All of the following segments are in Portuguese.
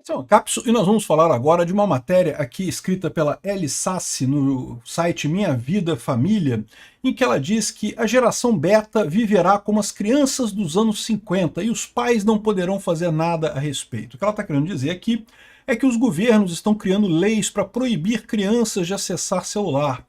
Então, Capso, e nós vamos falar agora de uma matéria aqui escrita pela Ellie Sassi no site Minha Vida Família, em que ela diz que a geração beta viverá como as crianças dos anos 50 e os pais não poderão fazer nada a respeito. O que ela está querendo dizer aqui é que os governos estão criando leis para proibir crianças de acessar celular.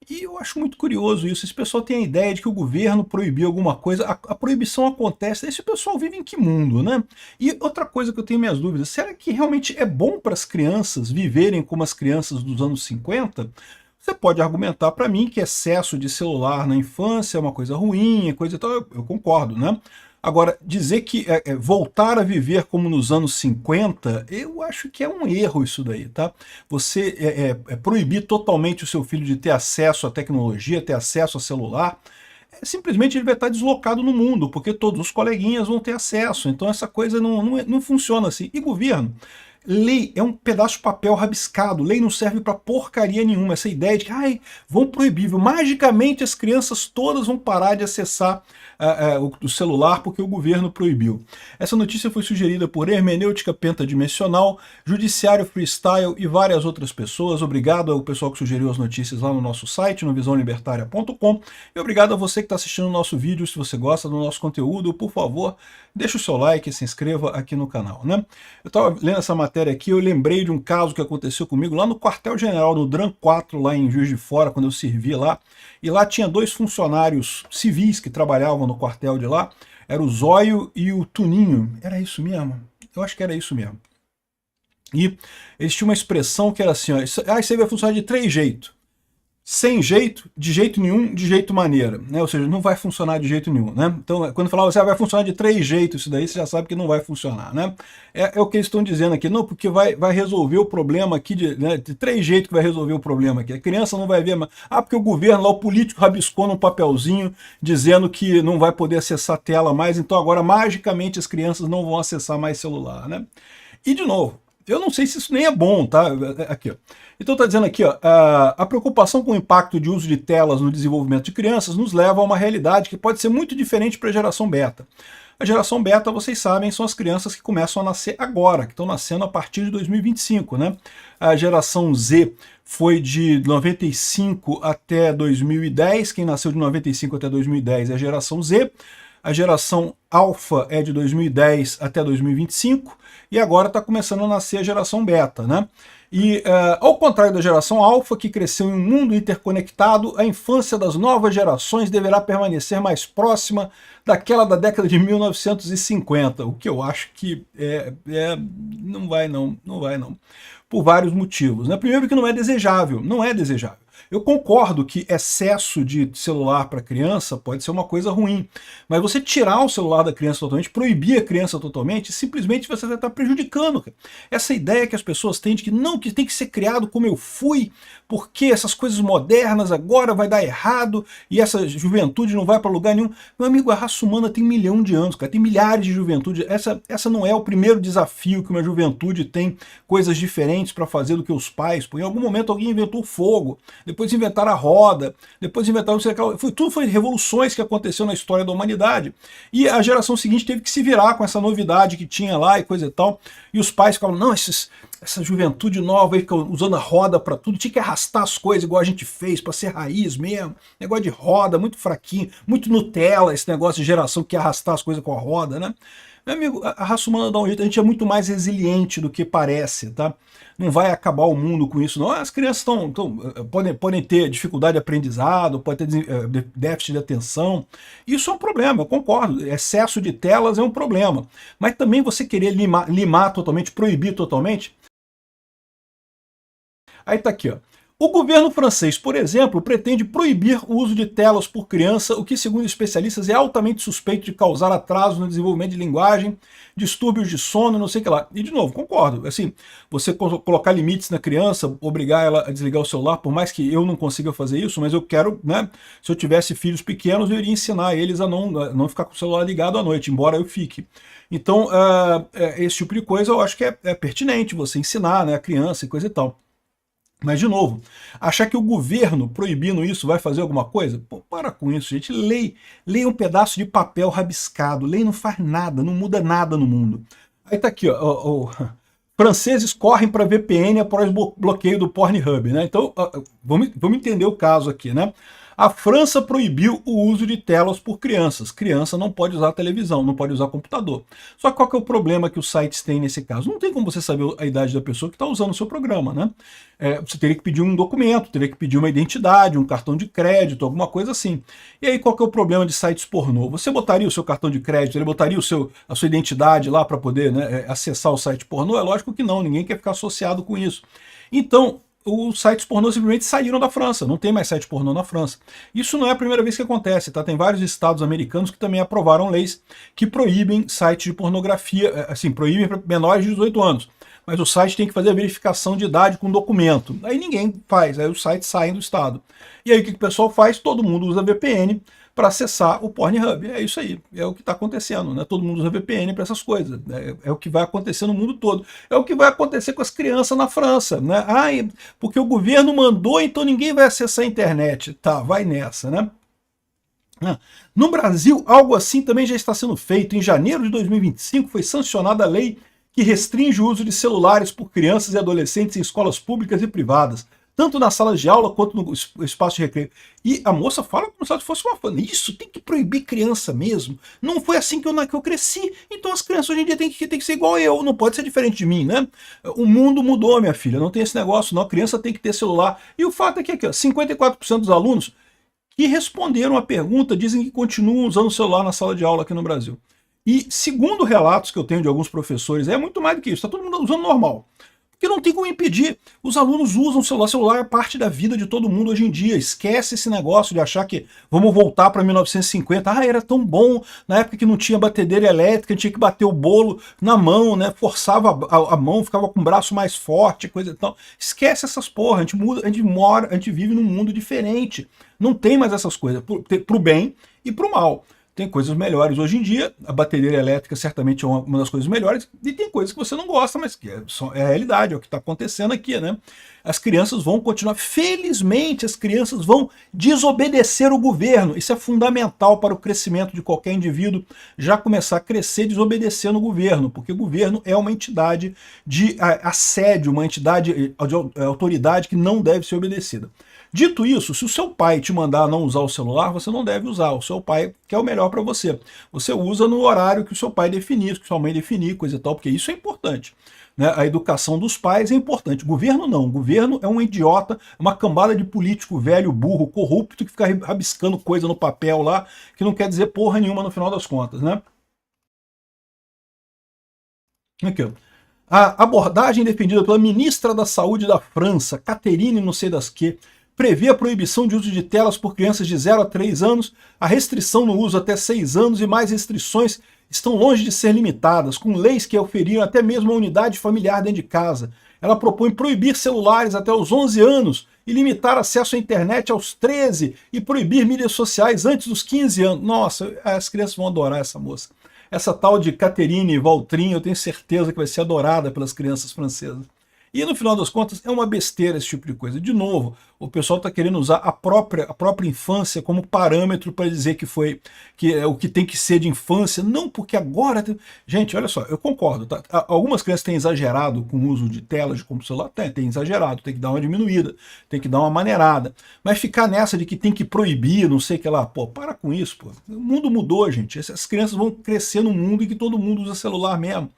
E eu acho muito curioso isso. Esse pessoal tem a ideia de que o governo proibiu alguma coisa. A proibição acontece. Esse pessoal vive em que mundo, né? E outra coisa que eu tenho minhas dúvidas. Será que realmente é bom para as crianças viverem como as crianças dos anos 50? Você pode argumentar para mim que excesso de celular na infância é uma coisa ruim, é coisa e tal. Eu concordo, né? Agora, dizer que voltar a viver como nos anos 50, eu acho que é um erro isso daí, tá? Você proibir totalmente o seu filho de ter acesso à tecnologia, ter acesso a celular, simplesmente ele vai estar deslocado no mundo, porque todos os coleguinhas vão ter acesso, então essa coisa não funciona assim. E governo? Lei é um pedaço de papel rabiscado, lei não serve para porcaria nenhuma. Essa ideia de que vão proibir, magicamente as crianças todas vão parar de acessar o celular porque o governo proibiu. Essa notícia foi sugerida por Hermenêutica Pentadimensional, Judiciário Freestyle e várias outras pessoas. Obrigado ao pessoal que sugeriu as notícias lá no nosso site, no visãolibertaria.com, e obrigado a você que está assistindo o nosso vídeo. Se você gosta do nosso conteúdo, por favor, deixa o seu like e se inscreva aqui no canal, né? Eu estava lendo essa matéria aqui, eu lembrei de um caso que aconteceu comigo lá no quartel-general, no DRAM 4, lá em Juiz de Fora, quando eu servi lá, e lá tinha dois funcionários civis que trabalhavam no quartel de lá, era o Zóio e o Tuninho. Era isso mesmo? Eu acho que era isso mesmo. E eles tinham uma expressão que era assim, ó, isso aí vai funcionar de 3 jeitos. Sem jeito, de jeito nenhum, de jeito maneira, né? Ou seja, não vai funcionar de jeito nenhum, né? Então, quando falava assim, vai funcionar de 3 jeitos, isso daí você já sabe que não vai funcionar, né? É o que eles estão dizendo aqui, não, porque vai resolver o problema aqui, de 3 jeitos que vai resolver o problema aqui. A criança não vai ver, porque o governo lá, o político rabiscou num papelzinho dizendo que não vai poder acessar a tela mais, então agora magicamente as crianças não vão acessar mais celular, né? E de novo, eu não sei se isso nem é bom, tá? Aqui, ó. Então está dizendo aqui, ó, a preocupação com o impacto de uso de telas no desenvolvimento de crianças nos leva a uma realidade que pode ser muito diferente para a geração beta. A geração beta, vocês sabem, são as crianças que começam a nascer agora, que estão nascendo a partir de 2025, né? A geração Z foi de 95 até 2010, quem nasceu de 95 até 2010 é a geração Z. A geração Alpha é de 2010 até 2025, e agora está começando a nascer a geração Beta, né? E, ao contrário da geração Alpha, que cresceu em um mundo interconectado, a infância das novas gerações deverá permanecer mais próxima daquela da década de 1950, o que eu acho que não vai não, por vários motivos, né? Primeiro que não é desejável, Eu concordo que excesso de celular para criança pode ser uma coisa ruim, mas você tirar o celular da criança totalmente, proibir a criança totalmente, simplesmente você vai estar prejudicando. Essa ideia que as pessoas têm de que não, que tem que ser criado como eu fui, porque essas coisas modernas agora vai dar errado e essa juventude não vai para lugar nenhum. Meu amigo, a raça humana tem 1 milhão de anos, cara, tem milhares de juventude. Essa não é o primeiro desafio que uma juventude tem coisas diferentes para fazer do que os pais. Porque em algum momento alguém inventou fogo, depois inventaram a roda, depois inventaram... Tudo foi revoluções que aconteceram na história da humanidade. E a geração seguinte teve que se virar com essa novidade que tinha lá e coisa e tal. E os pais ficavam, não, essa juventude nova aí fica usando a roda para tudo, tinha que arrastar as coisas igual a gente fez, para ser raiz mesmo. Negócio de roda, muito fraquinho, muito Nutella, esse negócio de geração que quer arrastar as coisas com a roda, né? Meu amigo, a raça humana dá um jeito, a gente é muito mais resiliente do que parece, tá? Não vai acabar o mundo com isso, não. As crianças podem ter dificuldade de aprendizado, podem ter déficit de atenção. Isso é um problema, eu concordo. Excesso de telas é um problema. Mas também você querer limar totalmente, proibir totalmente. Aí tá aqui, ó. O governo francês, por exemplo, pretende proibir o uso de telas por criança, o que, segundo especialistas, é altamente suspeito de causar atraso no desenvolvimento de linguagem, distúrbios de sono, não sei o que lá. E, de novo, concordo. Assim, você colocar limites na criança, obrigar ela a desligar o celular, por mais que eu não consiga fazer isso, mas eu quero, né? Se eu tivesse filhos pequenos, eu iria ensinar eles a não ficar com o celular ligado à noite, embora eu fique. Então, esse tipo de coisa eu acho que é pertinente você ensinar, né, a criança e coisa e tal. Mas, de novo, achar que o governo proibindo isso vai fazer alguma coisa? Pô, para com isso, gente. Lei um pedaço de papel rabiscado. Lei não faz nada, não muda nada no mundo. Aí tá aqui, ó, franceses correm para VPN após bloqueio do Pornhub, né? Então, vamos entender o caso aqui, né? A França proibiu o uso de telas por crianças. Criança não pode usar televisão, não pode usar computador. Só que qual que é o problema que os sites têm nesse caso? Não tem como você saber a idade da pessoa que está usando o seu programa, né? Você teria que pedir um documento, teria que pedir uma identidade, um cartão de crédito, alguma coisa assim. E aí qual que é o problema de sites pornô? Você botaria o seu cartão de crédito, ele botaria a sua identidade lá para poder, né, acessar o site pornô? É lógico que não, ninguém quer ficar associado com isso. Então, os sites pornô simplesmente saíram da França, não tem mais site pornô na França. Isso não é a primeira vez que acontece, tá? Tem vários estados americanos que também aprovaram leis que proíbem sites de pornografia, assim, proíbem para menores de 18 anos. Mas o site tem que fazer a verificação de idade com documento. Aí ninguém faz, aí os sites saem do estado. E aí o que o pessoal faz? Todo mundo usa VPN para acessar o Pornhub. É isso aí, é o que está acontecendo, né? Todo mundo usa VPN para essas coisas. É o que vai acontecer no mundo todo. É o que vai acontecer com as crianças na França, né? Porque o governo mandou, então ninguém vai acessar a internet. Tá, vai nessa, né? No Brasil, algo assim também já está sendo feito. Em janeiro de 2025 foi sancionada a lei que restringe o uso de celulares por crianças e adolescentes em escolas públicas e privadas, tanto na sala de aula quanto no espaço de recreio. E a moça fala como se fosse uma fã. Isso tem que proibir criança mesmo. Não foi assim que eu cresci, então as crianças hoje em dia têm que ser igual eu, não pode ser diferente de mim, né? O mundo mudou, minha filha, não tem esse negócio não, a criança tem que ter celular. E o fato é que aqui, ó, 54% dos alunos que responderam a pergunta dizem que continuam usando o celular na sala de aula aqui no Brasil. E segundo relatos que eu tenho de alguns professores, é muito mais do que isso, está todo mundo usando normal. Porque não tem como impedir. Os alunos usam o celular. O celular é parte da vida de todo mundo hoje em dia. Esquece esse negócio de achar que vamos voltar para 1950. Era tão bom na época que não tinha batedeira elétrica, tinha que bater o bolo na mão, né? Forçava a mão, ficava com o braço mais forte, coisa e tal. Esquece essas porra. A gente vive num mundo diferente. Não tem mais essas coisas, pro bem e pro mal. Tem coisas melhores hoje em dia, a bateria elétrica certamente é uma das coisas melhores, e tem coisas que você não gosta, mas que é a realidade, é o que está acontecendo aqui, né? As crianças vão continuar, felizmente as crianças vão desobedecer o governo, isso é fundamental para o crescimento de qualquer indivíduo, já começar a crescer desobedecendo o governo, porque o governo é uma entidade de assédio, uma entidade de autoridade que não deve ser obedecida. Dito isso, se o seu pai te mandar não usar o celular, você não deve usar. O seu pai quer o melhor para você. Você usa no horário que o seu pai definir, que sua mãe definir, coisa e tal, porque isso é importante. Né? A educação dos pais é importante. O governo não. O governo é um idiota, uma cambada de político velho, burro, corrupto, que fica rabiscando coisa no papel lá, que não quer dizer porra nenhuma no final das contas, né? Aqui, ó. A abordagem defendida pela ministra da Saúde da França, Catherine não sei das que, prevê a proibição de uso de telas por crianças de 0 a 3 anos, a restrição no uso até 6 anos e mais restrições estão longe de ser limitadas, com leis que oferiam até mesmo a unidade familiar dentro de casa. Ela propõe proibir celulares até os 11 anos e limitar acesso à internet aos 13 e proibir mídias sociais antes dos 15 anos. Nossa, as crianças vão adorar essa moça. Essa tal de Catherine Valtrin, eu tenho certeza que vai ser adorada pelas crianças francesas. E no final das contas é uma besteira esse tipo de coisa. De novo, o pessoal está querendo usar a própria infância como parâmetro para dizer que é o que tem que ser de infância. Não, porque agora... Gente, olha só, eu concordo. Tá? Algumas crianças têm exagerado com o uso de telas de computador celular. Tem exagerado, tem que dar uma diminuída, tem que dar uma maneirada. Mas ficar nessa de que tem que proibir, não sei o que lá, pô, para com isso, pô. O mundo mudou, gente. Essas crianças vão crescer num mundo em que todo mundo usa celular mesmo.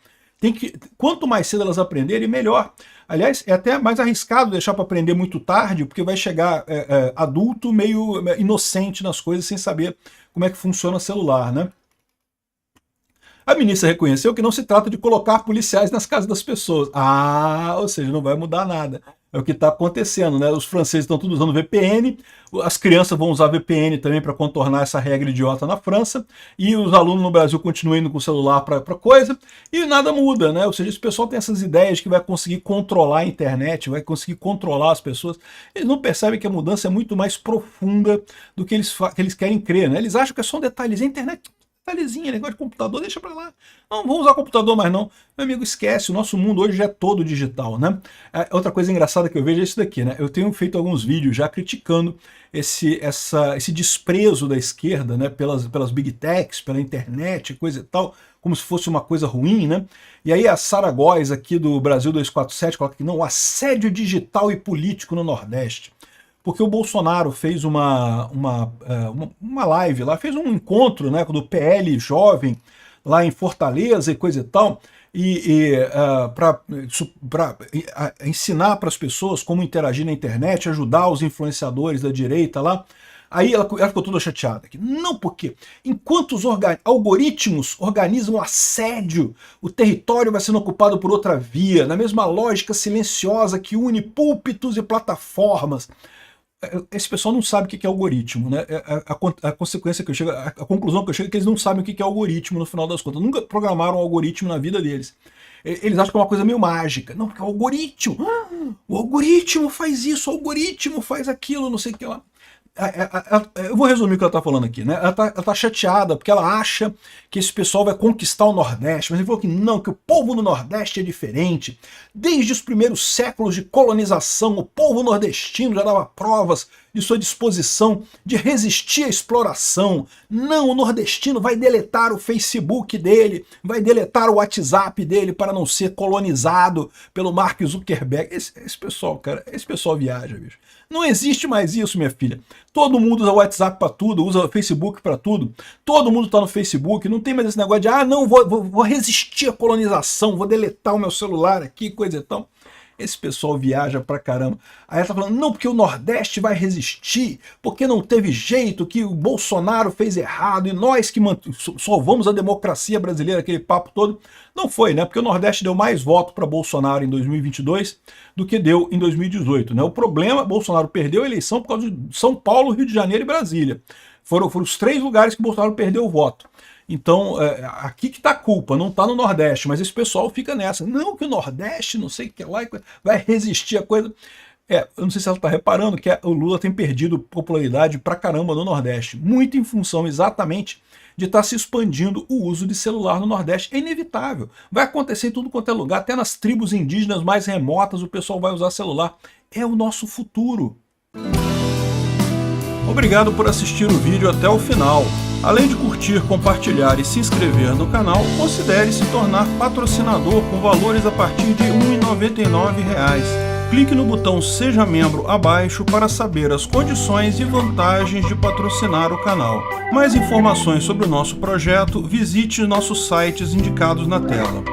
Quanto mais cedo elas aprenderem, melhor. Aliás, é até mais arriscado deixar para aprender muito tarde, porque vai chegar adulto meio inocente nas coisas, sem saber como é que funciona o celular, né? A ministra reconheceu que não se trata de colocar policiais nas casas das pessoas. Ou seja, não vai mudar nada. É o que está acontecendo, né? Os franceses estão todos usando VPN, as crianças vão usar VPN também para contornar essa regra idiota na França, e os alunos no Brasil continuam indo com o celular para coisa, e nada muda, né? Ou seja, esse pessoal tem essas ideias de que vai conseguir controlar a internet, vai conseguir controlar as pessoas. Eles não percebem que a mudança é muito mais profunda do que eles querem crer, né? Eles acham que é só um detalhezinho, a internet... detalhezinho, negócio de computador, deixa pra lá. Não vou usar computador mais não. Meu amigo, esquece, o nosso mundo hoje já é todo digital, né? Outra coisa engraçada que eu vejo é isso daqui, né? Eu tenho feito alguns vídeos já criticando esse desprezo da esquerda, né? Pelas big techs, pela internet, coisa e tal, como se fosse uma coisa ruim, né? E aí a Sara Góes, aqui do Brasil 247, coloca que não, o assédio digital e político no Nordeste. Porque o Bolsonaro fez uma live lá, fez um encontro, né, do PL jovem lá em Fortaleza e coisa e tal, para ensinar para as pessoas como interagir na internet, ajudar os influenciadores da direita lá. Aí ela ficou toda chateada. Não, porque enquanto os algoritmos organizam assédio, o território vai sendo ocupado por outra via, na mesma lógica silenciosa que une púlpitos e plataformas. Esse pessoal não sabe o que é algoritmo, né? A consequência que eu chego, a conclusão que eu chego é que eles não sabem o que é algoritmo no final das contas. Nunca programaram um algoritmo na vida deles. Eles acham que é uma coisa meio mágica. Não, porque o algoritmo faz isso, o algoritmo faz aquilo, não sei o que lá. Eu vou resumir o que ela está falando aqui, né? Ela tá chateada porque ela acha que esse pessoal vai conquistar o Nordeste, mas ele falou que não, que o povo do Nordeste é diferente. Desde os primeiros séculos de colonização, o povo nordestino já dava provas de sua disposição de resistir à exploração. Não, o nordestino vai deletar o Facebook dele, vai deletar o WhatsApp dele para não ser colonizado pelo Mark Zuckerberg. Esse pessoal, cara, esse pessoal viaja, bicho. Não existe mais isso, minha filha. Todo mundo usa WhatsApp para tudo, usa Facebook para tudo. Todo mundo tá no Facebook, não tem mais esse negócio de não, vou resistir à colonização, vou deletar o meu celular aqui, coisa e tal. Esse pessoal viaja pra caramba. Aí ela tá falando, não, porque o Nordeste vai resistir, porque não teve jeito, que o Bolsonaro fez errado, e nós que salvamos a democracia brasileira, aquele papo todo. Não foi, né? Porque o Nordeste deu mais voto para Bolsonaro em 2022 do que deu em 2018, né? O problema, Bolsonaro perdeu a eleição por causa de São Paulo, Rio de Janeiro e Brasília. Foram os 3 lugares que Bolsonaro perdeu o voto. Então, aqui que tá a culpa, não tá no Nordeste, mas esse pessoal fica nessa. Não, que o Nordeste, não sei o que lá, vai resistir a coisa. Eu não sei se ela tá reparando que o Lula tem perdido popularidade pra caramba no Nordeste, muito em função exatamente de estar se expandindo o uso de celular no Nordeste. É inevitável. Vai acontecer em tudo quanto é lugar, até nas tribos indígenas mais remotas o pessoal vai usar celular. É o nosso futuro. Obrigado por assistir o vídeo até o final. Além de curtir, compartilhar e se inscrever no canal, considere se tornar patrocinador com valores a partir de R$ 1,99. Clique no botão Seja Membro abaixo para saber as condições e vantagens de patrocinar o canal. Mais informações sobre o nosso projeto, visite nossos sites indicados na tela.